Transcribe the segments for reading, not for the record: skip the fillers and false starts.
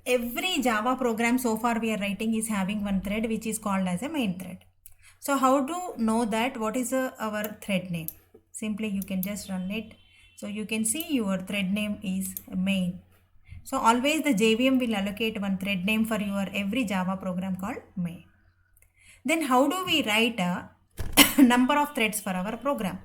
every Java program so far we are writing is having one thread which is called as a main thread. So how to know that what is our thread name? Simply you can just run it. So you can see your thread name is main. So always the JVM will allocate one thread name for your every Java program called main. Then how do we write a number of threads for our program?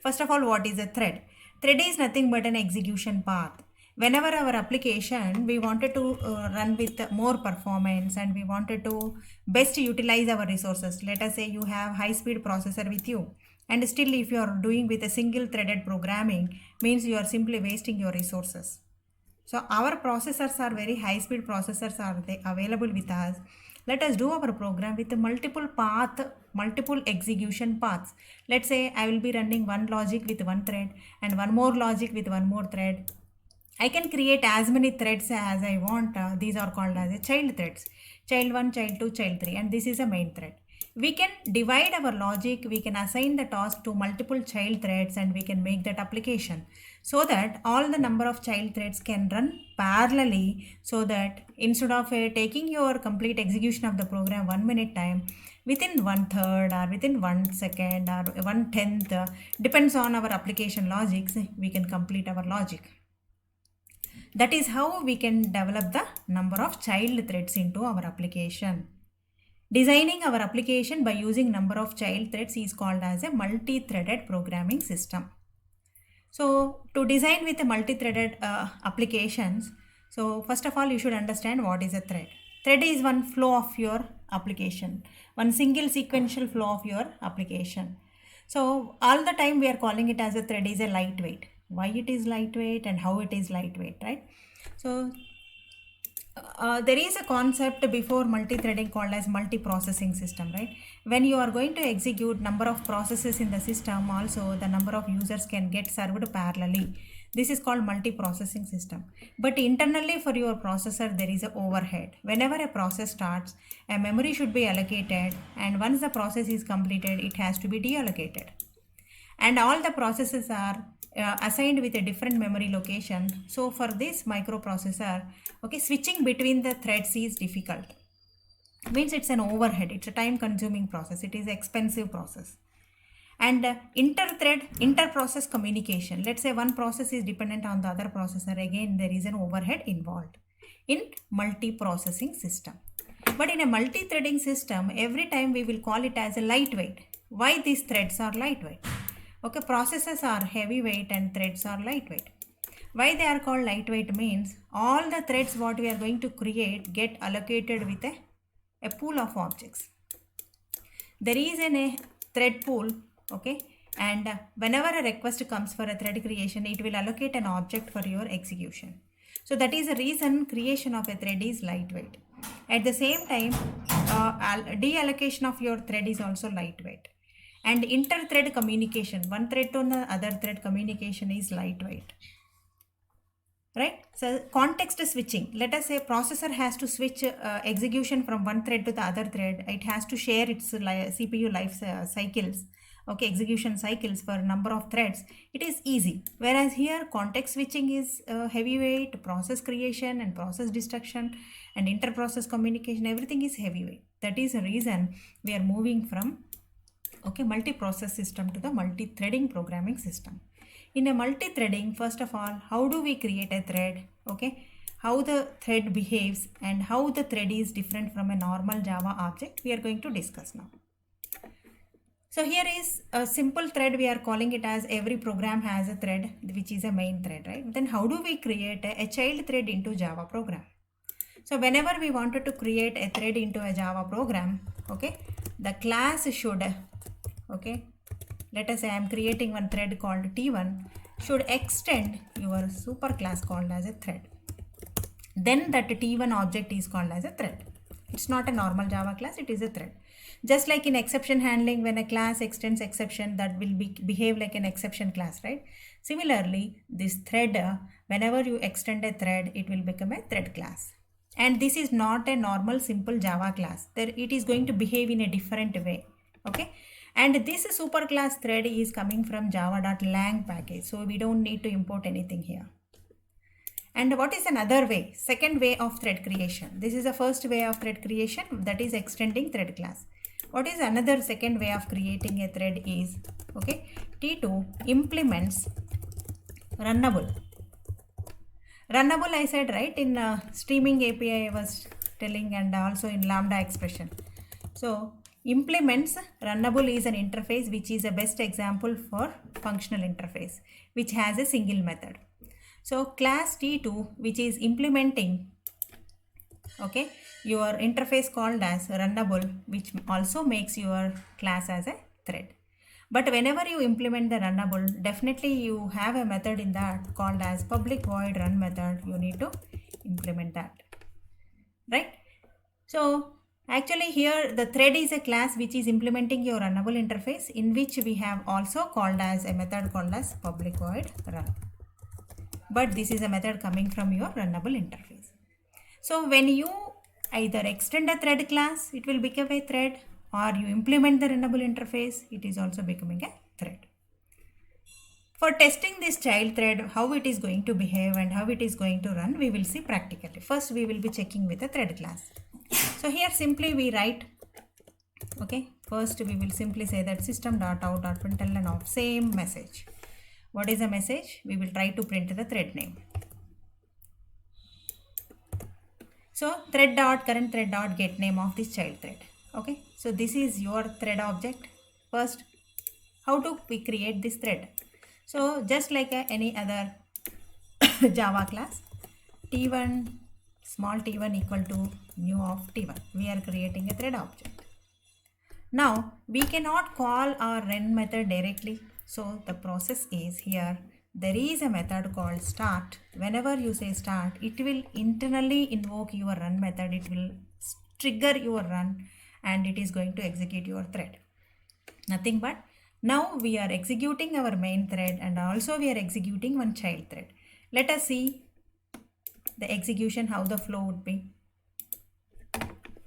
First of all, what is a thread? Thread is nothing but an execution path. Whenever our application we wanted to run with more performance and we wanted to best utilize our resources. Let us say you have high speed processor with you, and still if you are doing with a single threaded programming means you are simply wasting your resources. So our processors are very high speed processors are they available with us. Let us do our program with multiple path, multiple execution paths. Let's say I will be running one logic with one thread and one more logic with one more thread. I can create as many threads as I want. These are called as a child threads. Child 1, child 2, child 3, and this is a main thread. We can divide our logic, we can assign the task to multiple child threads, and we can make that application so that all the number of child threads can run parallelly, so that instead of taking your complete execution of the program 1 minute time, within 1/3 or within 1 second or 1/10, depends on our application logics, we can complete our logic. That is how we can develop the number of child threads into our application. Designing our application by using number of child threads is called as a multi-threaded programming system. So to design with a multi-threaded applications, so first of all you should understand what is a thread. Thread is one flow of your application, one single sequential flow of your application. So all the time we are calling it as a thread is a lightweight. Why it is lightweight and how it is lightweight, right? So there is a concept before multi-threading called as multi-processing system, right? When you are going to execute number of processes in the system, also the number of users can get served parallelly. This is called multi-processing system. But internally for your processor, there is a overhead. Whenever a process starts, a memory should be allocated, and once the process is completed, it has to be deallocated. And all the processes are assigned with a different memory location. So for this microprocessor, okay, switching between the threads is difficult. Means it's an overhead, it's a time consuming process, it is an expensive process. And inter-process communication, let's say one process is dependent on the other processor, again there is an overhead involved in multi-processing system. But in a multi-threading system, every time we will call it as a lightweight. Why these threads are lightweight? Okay, processes are heavyweight and threads are lightweight. Why they are called lightweight means all the threads what we are going to create get allocated with a pool of objects. There is a thread pool, okay, and whenever a request comes for a thread creation, it will allocate an object for your execution. So that is the reason creation of a thread is lightweight. At the same time, deallocation of your thread is also lightweight. And inter-thread communication, one thread to the other thread communication is lightweight. Right? So context switching. Let us say processor has to switch execution from one thread to the other thread. It has to share its CPU life cycles. Okay, execution cycles for number of threads. It is easy. Whereas here context switching is heavyweight, process creation and process destruction and inter-process communication, everything is heavyweight. That is the reason we are moving from multi-process system to the multi-threading programming system. In a multi-threading, first of all, how do we create a thread? Okay, how the thread behaves and how the thread is different from a normal Java object, we are going to discuss now. So here is a simple thread, we are calling it as every program has a thread which is a main thread, right? Then how do we create a child thread into Java program? So whenever we wanted to create a thread into a Java program, okay, the class should, okay, let us say I am creating one thread called T1, should extend your super class called as a thread. Then that T1 object is called as a thread. It's not a normal Java class, it is a thread. Just like in exception handling, when a class extends exception, that will behave like an exception class, right? Similarly, this thread, whenever you extend a thread, it will become a thread class. And this is not a normal simple Java class. It is going to behave in a different way, okay? And this superclass thread is coming from java.lang package, so we don't need to import anything here. And what is another way? Second way of thread creation. This is the first way of thread creation, that is extending thread class. What is another second way of creating a thread is, okay, T2 implements runnable. Runnable I said, right, in streaming API I was telling, and also in Lambda expression. So implements runnable is an interface which is a best example for functional interface which has a single method. So class T2 which is implementing, okay, your interface called as runnable, which also makes your class as a thread. But whenever you implement the runnable, definitely you have a method in that called as public void run method. You need to implement that, right? So actually here the thread is a class which is implementing your runnable interface, in which we have also called as a method called as public void run. But this is a method coming from your runnable interface. So when you either extend a thread class, it will become a thread, or you implement the runnable interface, it is also becoming a thread. For testing this child thread, how it is going to behave and how it is going to run, we will see practically. First, we will be checking with the thread class. So here simply we write, okay, first we will simply say that system.out.println of same message. What is the message? We will try to print the thread name. So thread dot current thread dot get name of this child thread. Okay, so this is your thread object. First, how do we create this thread? So just like any other Java class, t1 small t1 equal to new of t1. We are creating a thread object. Now we cannot call our run method directly. So the process is here. There is a method called start. Whenever you say start, it will internally invoke your run method. It will trigger your run and it is going to execute your thread. Nothing but now we are executing our main thread and also we are executing one child thread. Let us see the execution, how the flow would be.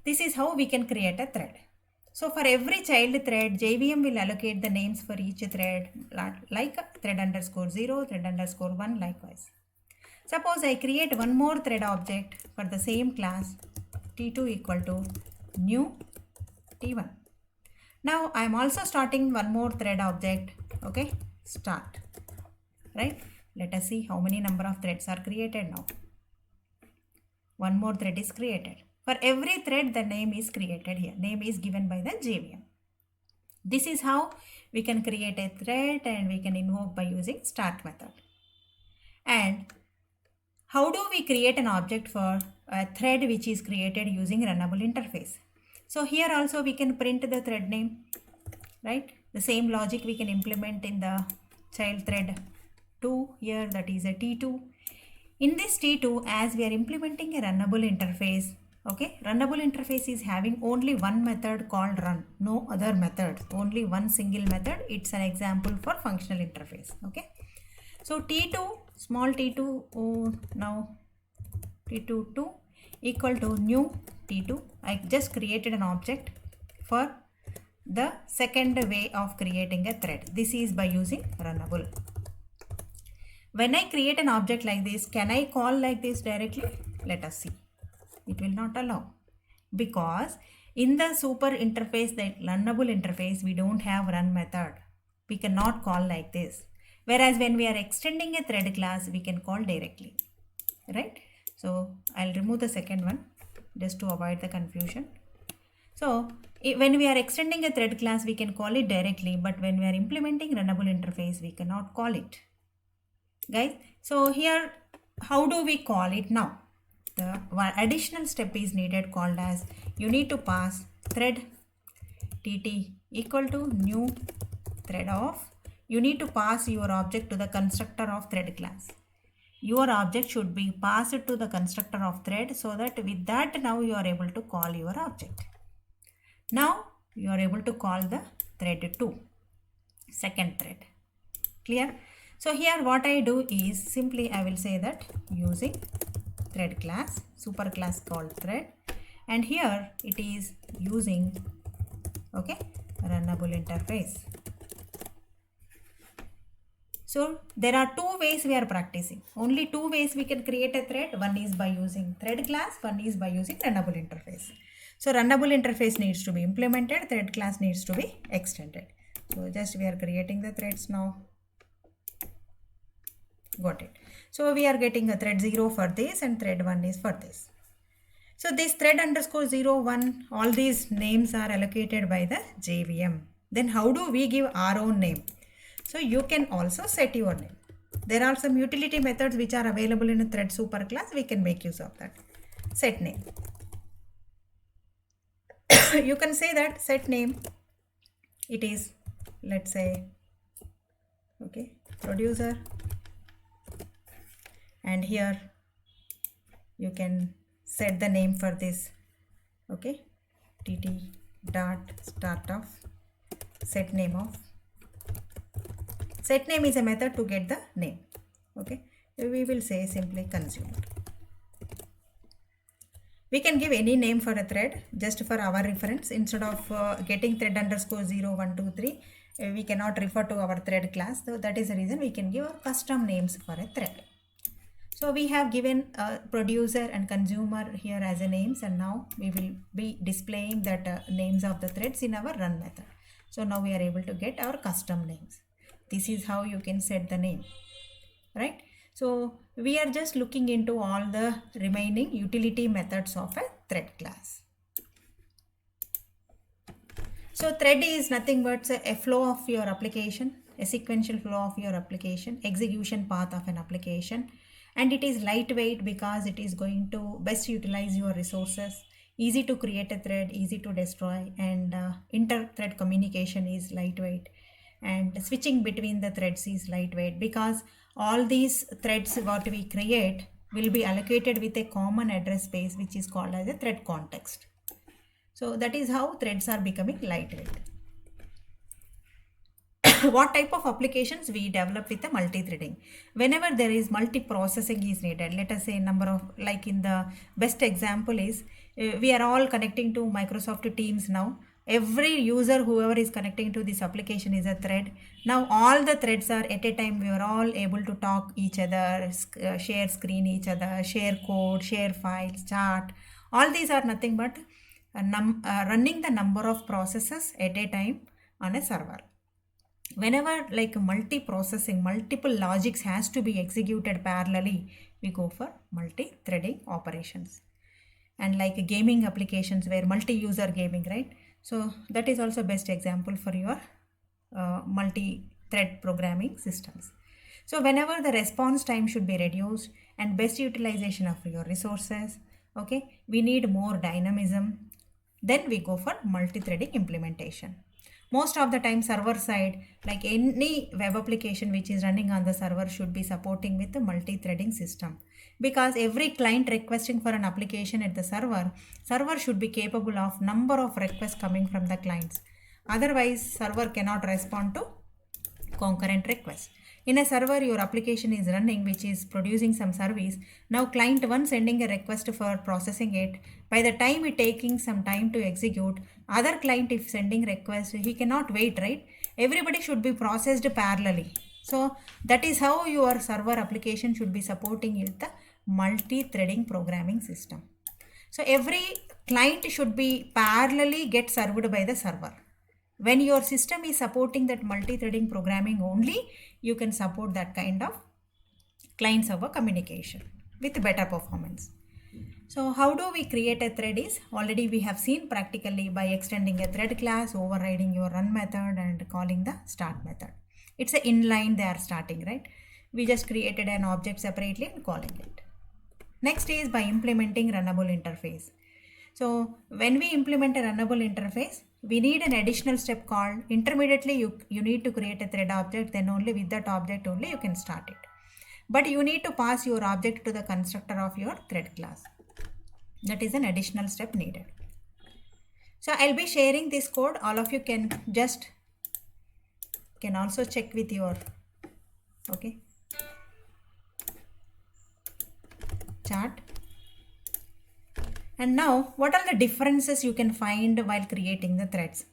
This is how we can create a thread. So for every child thread, JVM will allocate the names for each thread like thread underscore 0, thread underscore 1 likewise. Suppose I create one more thread object for the same class, T2 equal to new T1. Now I am also starting one more thread object, okay, start, right? Let us see how many number of threads are created now. One more thread is created. For every thread, the name is created here. Name is given by the JVM. This is how we can create a thread and we can invoke by using start method. And how do we create an object for a thread which is created using runnable interface? So here also we can print the thread name, right? The same logic we can implement in the child thread 2 here, that is a T2. In this T2, as we are implementing a runnable interface, okay, runnable interface is having only one method called run, no other method, only one single method. It's an example for functional interface, okay. So T2, small T2, now T2 2 equal to new T2. I just created an object for the second way of creating a thread. This is by using runnable. When I create an object like this, can I call like this directly? Let us see. It will not allow, because in the super interface, the runnable interface, we don't have run method. We cannot call like this. Whereas when we are extending a thread class, we can call directly, right? So I'll remove the second one just to avoid the confusion. So when we are extending a thread class, we can call it directly, but when we are implementing runnable interface, we cannot call it. Guys, so here, how do we call it now? The one additional step is needed called as, you need to pass thread tt equal to new thread of, you need to pass your object to the constructor of thread class. Your object should be passed to the constructor of thread, so that with that now you are able to call your object. Now you are able to call the thread 2, second thread. Clear? So here what I do is simply I will say that using thread class, super class called thread, and here it is using, okay, runnable interface. So there are two ways we are practicing. Only two ways we can create a thread. One is by using thread class, one is by using runnable interface. So runnable interface needs to be implemented, thread class needs to be extended. So just we are creating the threads now. Got it. So we are getting a thread 0 for this and thread 1 is for this. So this thread underscore 0, 1, all these names are allocated by the JVM. Then how do we give our own name? So you can also set your name. There are some utility methods which are available in a thread superclass. We can make use of that. Set name. You can say that set name, it is, let's say, okay, producer, and here you can set the name for this, okay, tt dot start of set name of. Set name is a method to get the name, okay. We will say simply consumer. We can give any name for a thread just for our reference. Instead of getting thread underscore 0, 1, 2, 3, we cannot refer to our thread class. So that is the reason we can give our custom names for a thread. So we have given producer and consumer here as a names, and now we will be displaying that names of the threads in our run method. So now we are able to get our custom names. This is how you can set the name, right? So we are just looking into all the remaining utility methods of a thread class. So thread is nothing but a flow of your application, a sequential flow of your application, execution path of an application, and it is lightweight because it is going to best utilize your resources, easy to create a thread, easy to destroy, and inter-thread communication is lightweight, and switching between the threads is lightweight because all these threads what we create will be allocated with a common address space which is called as a thread context. So that is how threads are becoming lightweight. What type of applications we develop with the multi-threading? Whenever there is multi-processing is needed, let us say number of, like in the best example is we are all connecting to Microsoft Teams now. Every user, whoever is connecting to this application is a thread. Now all the threads are at a time, we are all able to talk each other, share screen each other, share code, share files, chat. All these are nothing but running the number of processes at a time on a server. Whenever like multi-processing, multiple logics has to be executed parallelly, we go for multi-threading operations. And like gaming applications where multi-user gaming, right? So that is also best example for your multi-thread programming systems. So whenever the response time should be reduced and best utilization of your resources, okay, we need more dynamism, then we go for multi-threading implementation. Most of the time server side, like any web application which is running on the server should be supporting with the multi-threading system, because every client requesting for an application at the server should be capable of number of requests coming from the clients. Otherwise server cannot respond to concurrent requests. In a server, your application is running which is producing some service. Now client 1 sending a request for processing it. By the time it taking some time to execute, other client if sending request, he cannot wait, right? Everybody should be processed parallelly. So that is how your server application should be supporting with the multi-threading programming system. So every client should be parallelly get served by the server. When your system is supporting that multi-threading programming only, you can support that kind of client-server communication with better performance. So how do we create a thread is already we have seen practically by extending a thread class, overriding your run method and calling the start method. It's an inline they are starting, right? We just created an object separately and calling it. Next is by implementing runnable interface. So when we implement a runnable interface, we need an additional step called intermediately you need to create a thread object, then only with that object only you can start it. But you need to pass your object to the constructor of your thread class. That is an additional step needed. So I'll be sharing this code. All of you can also check with your chart. And now what are the differences you can find while creating the threads?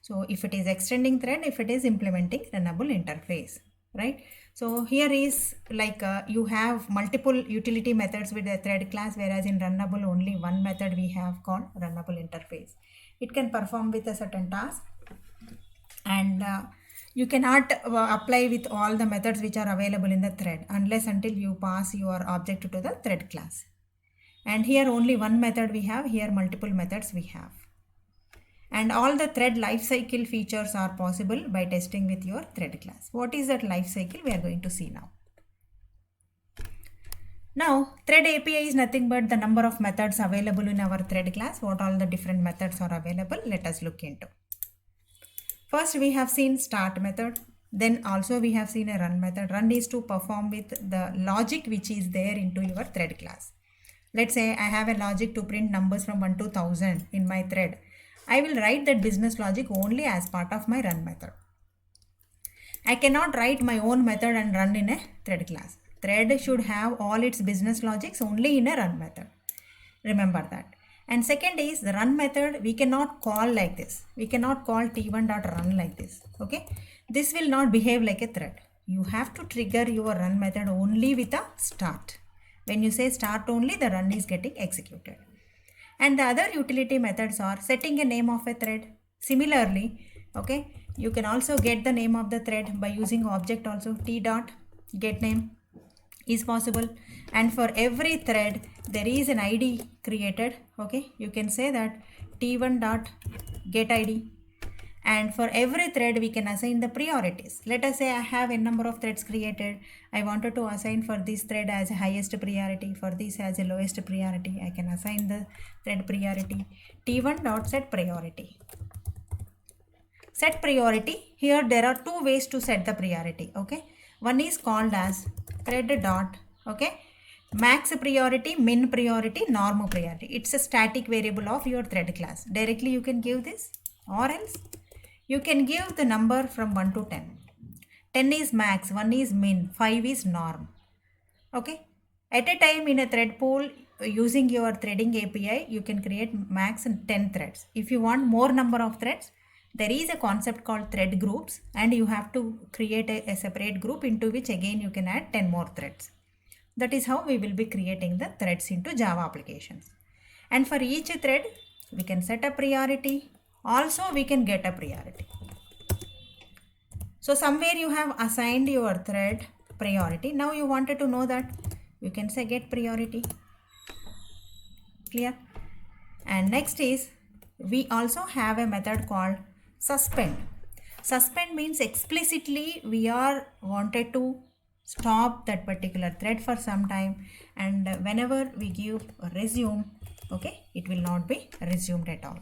So if it is extending thread, if it is implementing runnable interface, right? So here is like you have multiple utility methods with the thread class, whereas in runnable only one method we have called runnable interface. It can perform with a certain task, and you cannot apply with all the methods which are available in the thread unless until you pass your object to the thread class. And here only one method we have, here multiple methods we have. And all the thread lifecycle features are possible by testing with your thread class. What is that lifecycle? We are going to see now. Now, thread API is nothing but the number of methods available in our thread class. What all the different methods are available? Let us look into. First, we have seen start method. Then also we have seen a run method. Run is to perform with the logic which is there into your thread class. Let's say I have a logic to print numbers from 1 to 1000 in my thread. I will write that business logic only as part of my run method. I cannot write my own method and run in a thread class. Thread should have all its business logics only in a run method. Remember that. And second is the run method we cannot call like this. We cannot call t1.run like this. Okay. This will not behave like a thread. You have to trigger your run method only with a start. When you say start only, the run is getting executed. And the other utility methods are setting a name of a thread. Similarly, okay, you can also get the name of the thread by using object also. T.getName is possible, and for every thread there is an ID created. Okay, you can say that t1.getID, and for every thread we can assign the priorities. Let us say I have a number of threads created. I wanted to assign for this thread as a highest priority, for this as a lowest priority. I can assign the thread priority. t1.setPriority. Set priority. Here there are two ways to set the priority. Okay, one is called as thread dot, okay, max priority, min priority, norm priority. It's a static variable of your thread class. Directly you can give this, or else you can give the number from 1 to 10. 10 is max, 1 is min, 5 is norm. Okay, at a time in a thread pool using your threading API, you can create max 10 threads. If you want more number of threads, there is a concept called thread groups, and you have to create a separate group into which again you can add 10 more threads. That is how we will be creating the threads into Java applications. And for each thread, we can set a priority. Also, we can get a priority. So somewhere you have assigned your thread priority. Now you wanted to know that, you can say get priority. Clear? And next is, we also have a method called suspend. Suspend means explicitly we are wanted to stop that particular thread for some time, and whenever we give a resume, okay, it will not be resumed at all.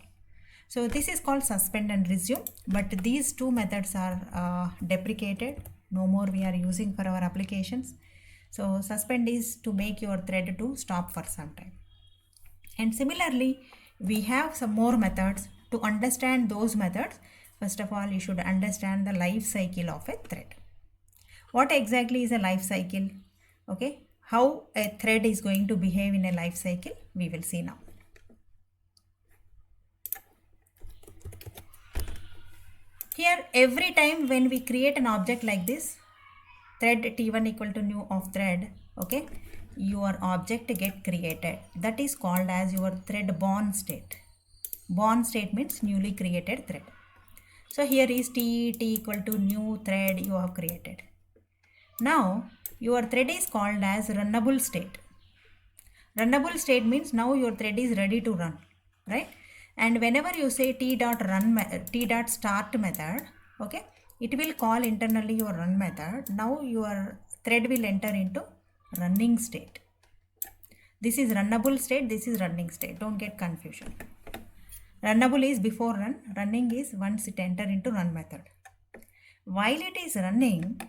So this is called suspend and resume, but these two methods are deprecated. No more we are using for our applications. So suspend is to make your thread to stop for some time. And similarly, we have some more methods. To understand those methods, first of all, you should understand the life cycle of a thread. What exactly is a life cycle? Okay, how a thread is going to behave in a life cycle, we will see now. Here, every time when we create an object like this, thread t1 equal to new of thread, okay, your object get created. That is called as your thread born state. Born state means newly created thread. So here is t equal to new thread you have created. Now your thread is called as runnable state. Runnable state means now your thread is ready to run, right? And whenever you say t.start method, okay, it will call internally your run method. Now your thread will enter into running state. This is runnable state, this is running state. Don't get confusion. Runnable is before run, running is once it enter into run method. While it is running,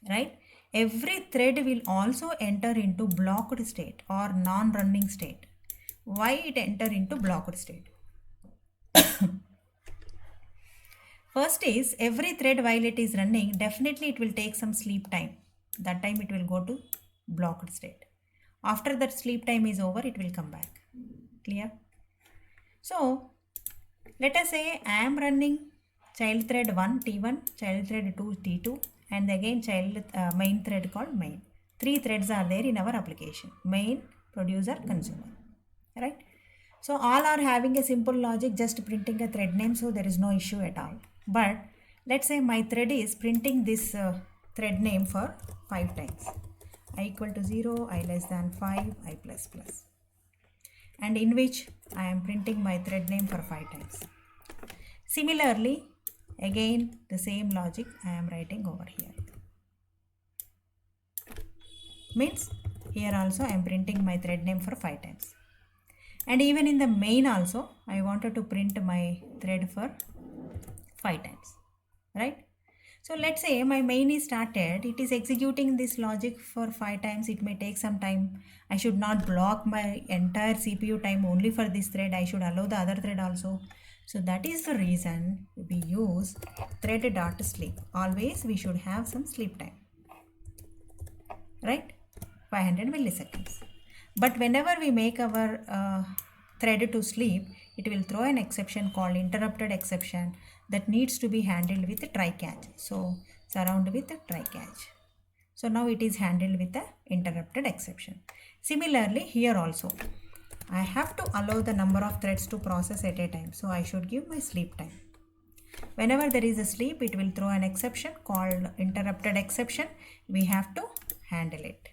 right, every thread will also enter into blocked state or non-running state. Why it enter into blocked state? First is, every thread while it is running, definitely it will take some sleep time. That time it will go to blocked state. After that sleep time is over, it will come back. Clear? So let us say I am running child thread 1 T1, child thread 2 T2, and again child main thread called main. 3 threads are there in our application: main, producer, consumer, right? So all are having a simple logic, just printing a thread name, so there is no issue at all. But let's say my thread is printing this thread name for 5 times: I equal to 0, I less than 5, I plus plus, and in which I am printing my thread name for 5 times. Similarly, again the same logic I am writing over here. Means here also I am printing my thread name for 5 times. And even in the main also, I wanted to print my thread for 5 times, right? So let's say my main is started, it is executing this logic for 5 times, it may take some time. I should not block my entire CPU time only for this thread, I should allow the other thread also. So that is the reason we use thread.sleep. Always we should have some sleep time, right? 500 milliseconds. But whenever we make our thread to sleep, it will throw an exception called interrupted exception that needs to be handled with a try catch. So surround with a try catch. So now it is handled with the interrupted exception. Similarly, here also, I have to allow the number of threads to process at a time. So I should give my sleep time. Whenever there is a sleep, it will throw an exception called interrupted exception. We have to handle it.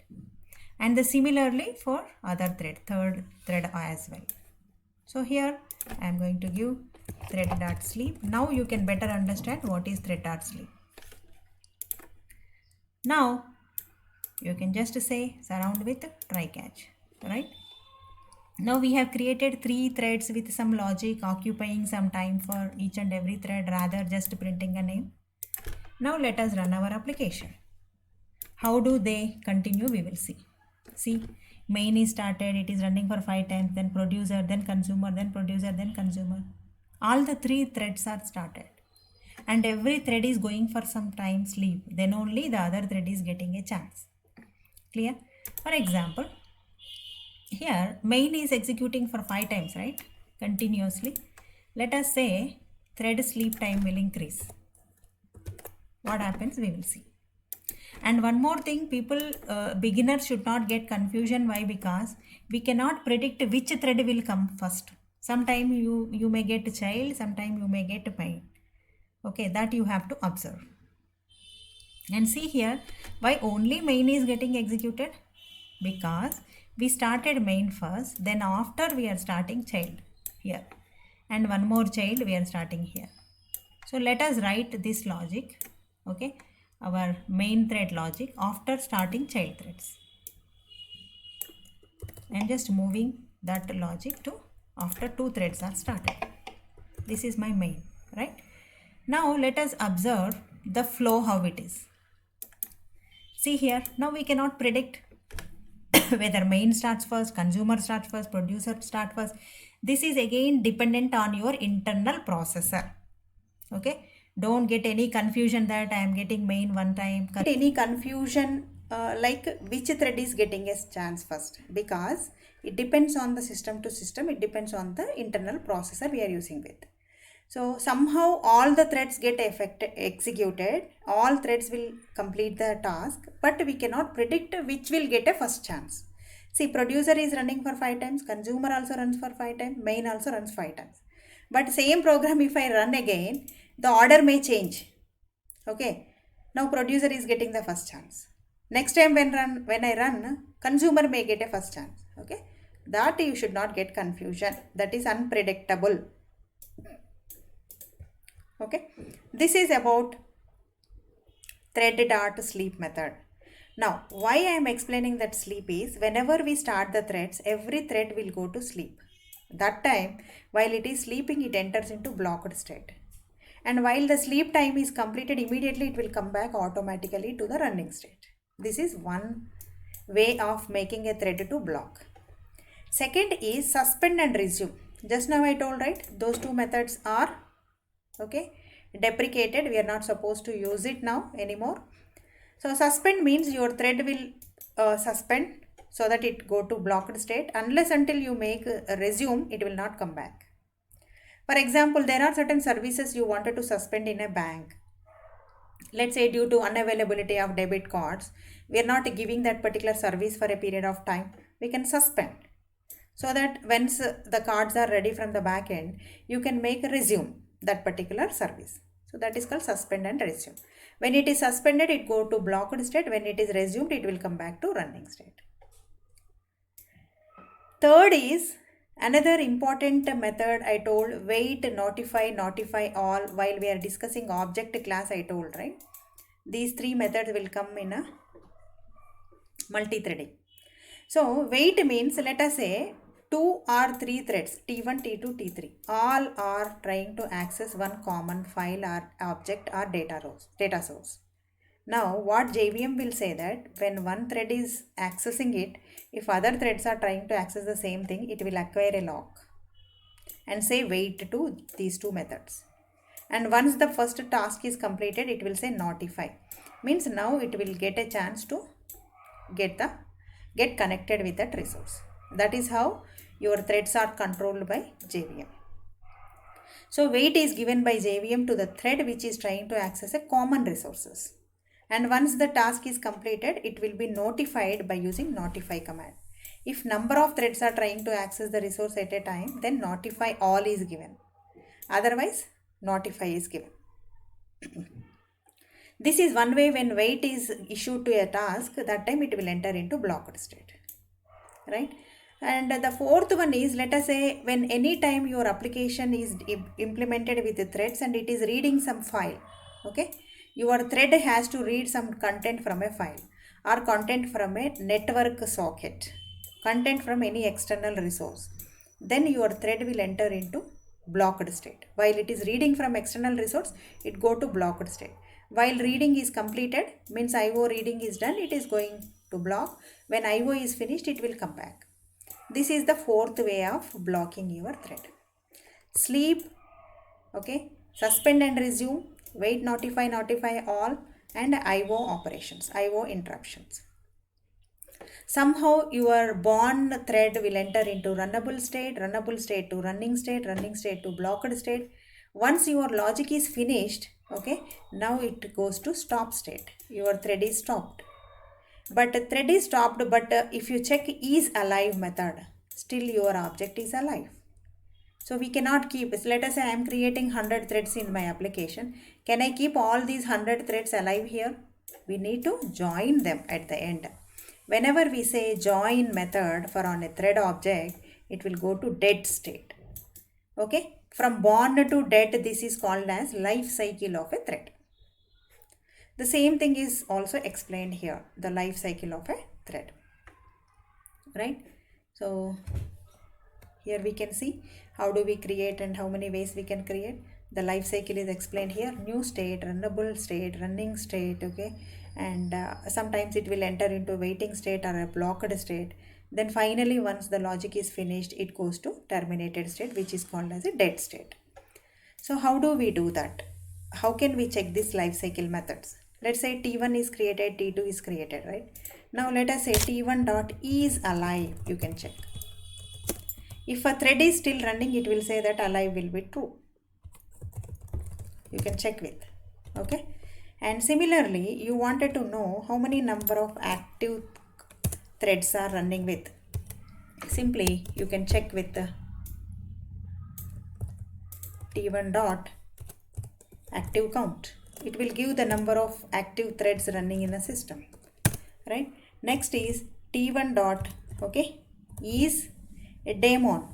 And similarly for other thread, third thread as well. So here I am going to give thread.sleep. Now you can better understand what is thread.sleep. Now you can just say surround with try catch, right? Now we have created 3 threads with some logic occupying some time for each and every thread rather just printing a name. Now let us run our application. How do they continue? We will see. See, main is started, it is running for 5 times, then producer, then consumer, then producer, then consumer. All the 3 threads are started. And every thread is going for some time sleep. Then only the other thread is getting a chance. Clear? For example, here main is executing for 5 times, right? Continuously. Let us say thread sleep time will increase. What happens? We will see. And one more thing, beginners should not get confusion. Why? Because we cannot predict which thread will come first. Sometime you may get child, sometime you may get main. Okay, that you have to observe. And see here, why only main is getting executed? Because we started main first, then after we are starting child here. And one more child we are starting here. So let us write this logic, okay? Our main thread logic after starting child threads. I am just moving that logic to after 2 threads are started. This is my main, right? Now let us observe the flow how it is. See here, now we cannot predict whether main starts first, consumer starts first, producer starts first. This is again dependent on your internal processor, okay? Don't get any confusion that I am getting main one time. Any confusion like which thread is getting a chance first, because it depends on the system to system. It depends on the internal processor we are using with. So somehow all the threads get executed. All threads will complete the task, but we cannot predict which will get a first chance. See, producer is running for 5 times, consumer also runs for 5 times, main also runs 5 times. But same program if I run again, the order may change. Okay. Now producer is getting the first chance. Next time when I run, consumer may get a first chance. Okay. That you should not get confusion. That is unpredictable. Okay. This is about thread.sleep method. Now, why I am explaining that sleep is, whenever we start the threads, every thread will go to sleep. That time, while it is sleeping, it enters into blocked state. And while the sleep time is completed, immediately it will come back automatically to the running state. This is one way of making a thread to block. Second is suspend and resume. Just now I told, right? Those 2 methods are, okay, deprecated. We are not supposed to use it now anymore. So suspend means your thread will suspend so that it go to blocked state. Unless until you make a resume, it will not come back. For example, there are certain services you wanted to suspend in a bank. let's say due to unavailability of debit cards, we are not giving that particular service for a period of time, we can suspend. So that once the cards are ready from the back end, you can make resume that particular service. So that is called suspend and resume. When it is suspended, it go to blocked state. When it is resumed, it will come back to running state. Third is another important method I told, wait, notify all. While we are discussing object class, I told, right? These three methods will come in a multi-threading. So wait means, let us say 2 or 3 threads, T1, T2, T3, all are trying to access one common file or object or data source. Now what JVM will say that when one thread is accessing it, if other threads are trying to access the same thing, it will acquire a lock and say wait to these two methods. And once the first task is completed, it will say notify. Means now it will get a chance to get connected with that resource. That is how your threads are controlled by JVM. So wait is given by JVM to the thread which is trying to access a common resources. And once the task is completed, it will be notified by using notify command. If number of threads are trying to access the resource at a time, then notify all is given. Otherwise, notify is given. This is one way. When wait is issued to a task, that time it will enter into blocked state, right? And the fourth one is, let us say when any time your application is implemented with the threads and it is reading some file, okay, your thread has to read some content from a file or content from a network socket, content from any external resource, then your thread will enter into blocked state. While it is reading from external resource, it go to blocked state. While reading is completed, means IO reading is done, it is going to block. When IO is finished, it will come back. This is the fourth way of blocking your thread. Sleep, okay, suspend and resume, wait, notify all, and IO operations, IO interruptions. Somehow your born thread will enter into runnable state to running state to blocked state. Once your logic is finished, okay, now it goes to stop state. Your thread is stopped. But thread is stopped, but if you check is alive method, still your object is alive. So we cannot keep, let us say I am creating 100 threads in my application. Can I keep all these 100 threads alive here? We need to join them at the end. Whenever we say join method for on a thread object, it will go to dead state. Okay, from born to dead, this is called as life cycle of a thread. The same thing is also explained here, the life cycle of a thread, right? So here we can see how do we create and how many ways we can create. The life cycle is explained here: new state, runnable state, running state, okay, and sometimes it will enter into waiting state or a blocked state. Then finally, once the logic is finished, it goes to terminated state, which is called as a dead state. So how do we do that? How can we check these life cycle methods? Let's say T1 is created, T2 is created, right? Now let us say T1 dot is alive. You can check. If a thread is still running, it will say that alive will be true. You can check with, okay? And similarly, you wanted to know how many number of active threads are running with. Simply, you can check with the T1 dot active count. It will give the number of active threads running in a system, right? Next is T1 dot, okay, is a daemon.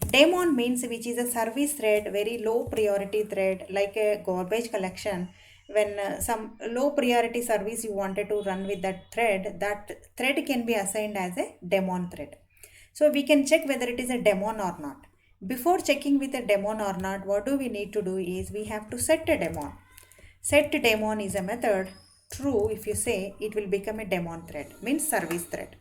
Daemon means which is a service thread, very low priority thread, like a garbage collection. When some low priority service you wanted to run with that thread can be assigned as a daemon thread. So we can check whether it is a daemon or not. Before checking with a daemon or not, what do we need to do is we have to set a daemon. Set daemon is a method. True, if you say, it will become a daemon thread, means service thread.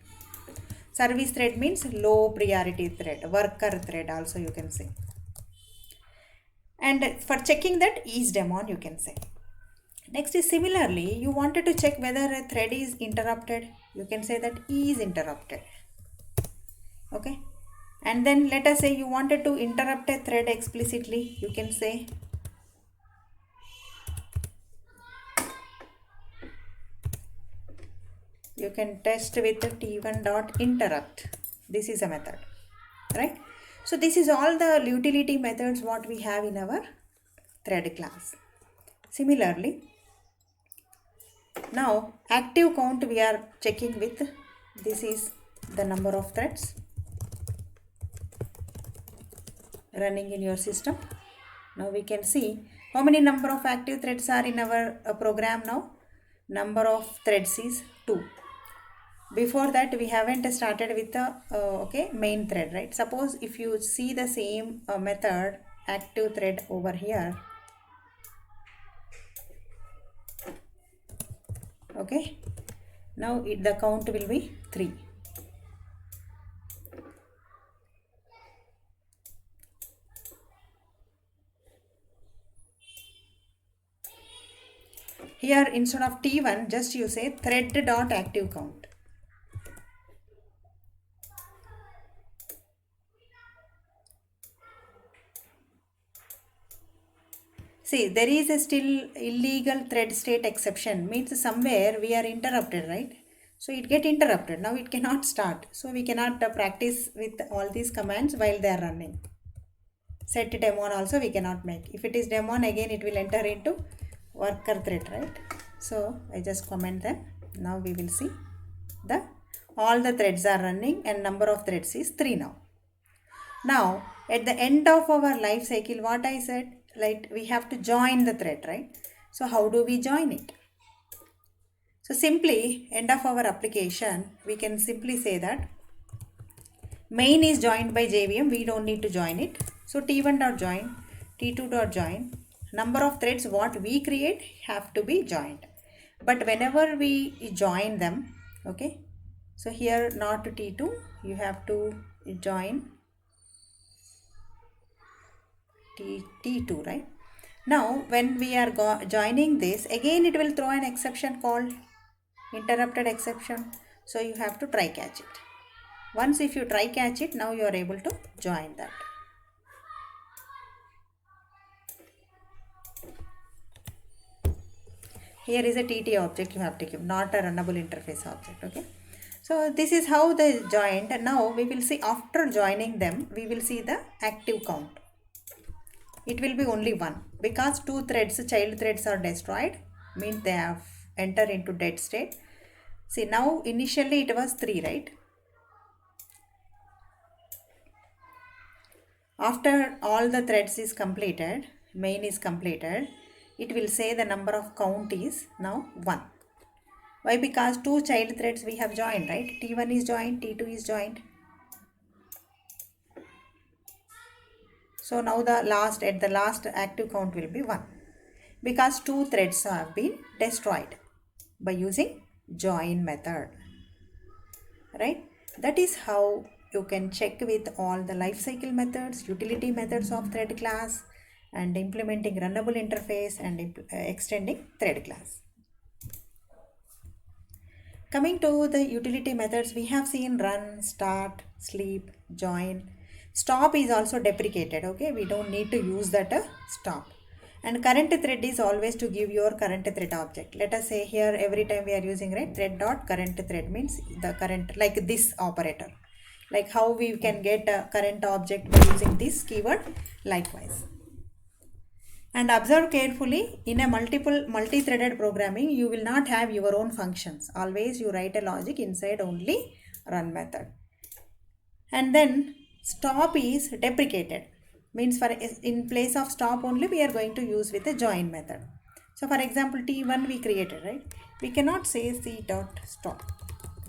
Service thread means low priority thread, worker thread also you can say. And for checking that is daemon you can say. Next is similarly, you wanted to check whether a thread is interrupted. You can say that is interrupted. Okay. And then let us say you wanted to interrupt a thread explicitly. You can say you can test with t1 dot interrupt. This is a method, right? So this is all the utility methods what we have in our thread class. Similarly, now active count we are checking with, this is the number of threads running in your system. Now we can see how many number of active threads are in our program now. Number of threads is 2. Before that we haven't started with the main thread, right? Suppose if you see the same method active thread over here, okay, now the count will be 3. Here instead of t1 just you say thread dot active count. See, there is a still illegal thread state exception, means somewhere we are interrupted, right? So it get interrupted. Now it cannot start. So we cannot practice with all these commands while they are running. Set demon also we cannot make. If it is demon, again it will enter into worker thread, right? So I just comment them. Now we will see the all the threads are running and number of threads is 3 now. Now at the end of our life cycle, what I said, like we have to join the thread, right? So how do we join it? So simply end of our application we can simply say that main is joined by JVM, we don't need to join it. So t1 dot join, t2 dot join, number of threads what we create have to be joined. But whenever we join them, okay, so here not t2, you have to join t2, right? Now when we are joining this, again it will throw an exception called interrupted exception. So you have to try catch it. Once if you try catch it, now you are able to join that. Here is a TT object you have to give, not a runnable interface object, okay? So this is how they joined. And now we will see after joining them, we will see the active count. It will be only 1 because 2 threads, child threads are destroyed, means they have entered into dead state. See, now initially it was 3, right? After all the threads is completed, main is completed, it will say the number of count is now 1. Why? Because 2 child threads we have joined, right? T1 is joined, T2 is joined. So now at the last active count will be 1 because 2 threads have been destroyed by using join method, right? That is how you can check with all the lifecycle methods, utility methods of thread class, and implementing runnable interface and extending thread class. Coming to the utility methods, we have seen run, start, sleep, join. Stop is also deprecated, okay? We don't need to use that stop. And current thread is always to give your current thread object. Let us say here every time we are using, right, thread dot current thread means the current, like this operator. Like how we can get a current object by using this keyword, likewise. And observe carefully, in a multi-threaded programming, you will not have your own functions. Always you write a logic inside only run method. And then stop is deprecated. Means for in place of stop only we are going to use with the join method. So for example, T1 we created, right? We cannot say c dot stop.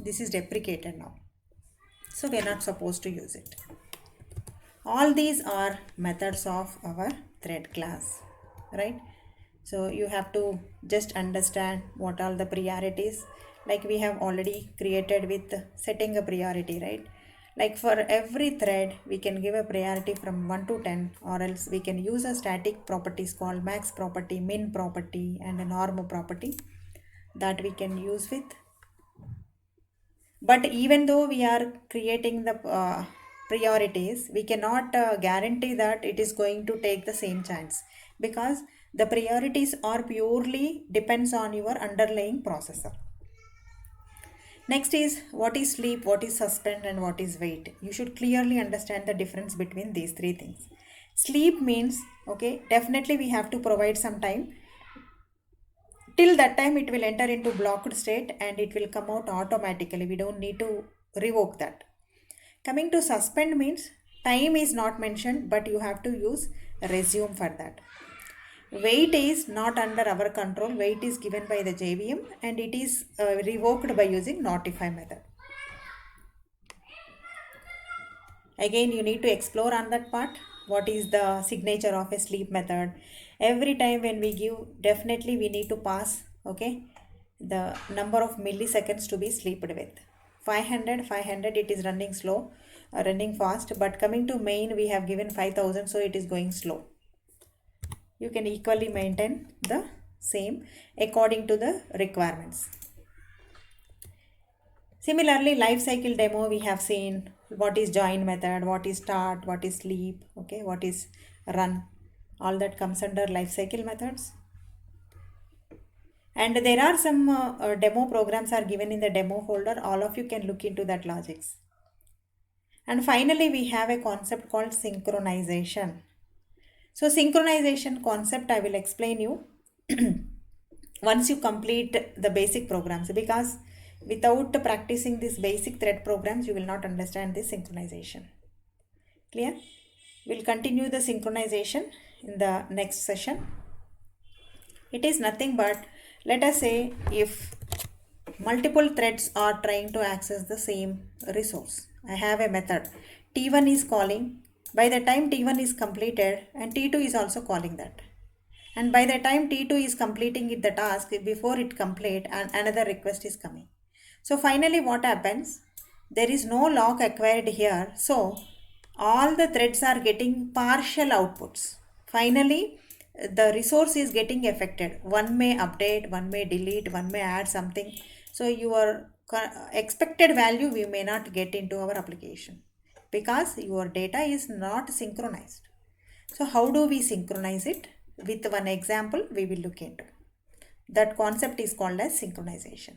This is deprecated now. So we are not supposed to use it. All these are methods of our thread class, right? So you have to just understand what are the priorities, like we have already created with setting a priority, right? Like for every thread we can give a priority from 1 to 10, or else we can use a static properties called max property, min property, and a norm property that we can use with. But even though we are creating the priorities, we cannot guarantee that it is going to take the same chance, because the priorities are purely depends on your underlying processor. Next is what is sleep, what is suspend, and what is wait. You should clearly understand the difference between these three things. Sleep means, okay, definitely we have to provide some time. Till that time it will enter into blocked state and it will come out automatically. We don't need to revoke that. Coming to suspend means time is not mentioned, but you have to use resume for that. Wait is not under our control. Wait is given by the JVM and it is revoked by using notify method. Again, you need to explore on that part. What is the signature of a sleep method? Every time when we give, definitely we need to pass, okay, the number of milliseconds to be sleeped with. 500, it is running slow, running fast, but coming to main, we have given 5000, so it is going slow. You can equally maintain the same according to the requirements. Similarly, life cycle demo, we have seen what is join method, what is start, what is sleep, okay, what is run. All that comes under life cycle methods. And there are some demo programs are given in the demo folder. All of you can look into that logics. And finally, we have a concept called synchronization. So synchronization concept I will explain you once you complete the basic programs, because without practicing these basic thread programs you will not understand this synchronization. Clear? We'll continue the synchronization in the next session. It is nothing but, let us say if multiple threads are trying to access the same resource. I have a method. T1 is calling. By the time T1 is completed, and T2 is also calling that. And by the time T2 is completing the task, before it complete, and another request is coming. So finally what happens? There is no lock acquired here. So all the threads are getting partial outputs. Finally, the resource is getting affected. One may update, one may delete, one may add something. So your expected value we may not get into our application because your data is not synchronized. So how do we synchronize it? With one example we will look into. That concept is called as synchronization.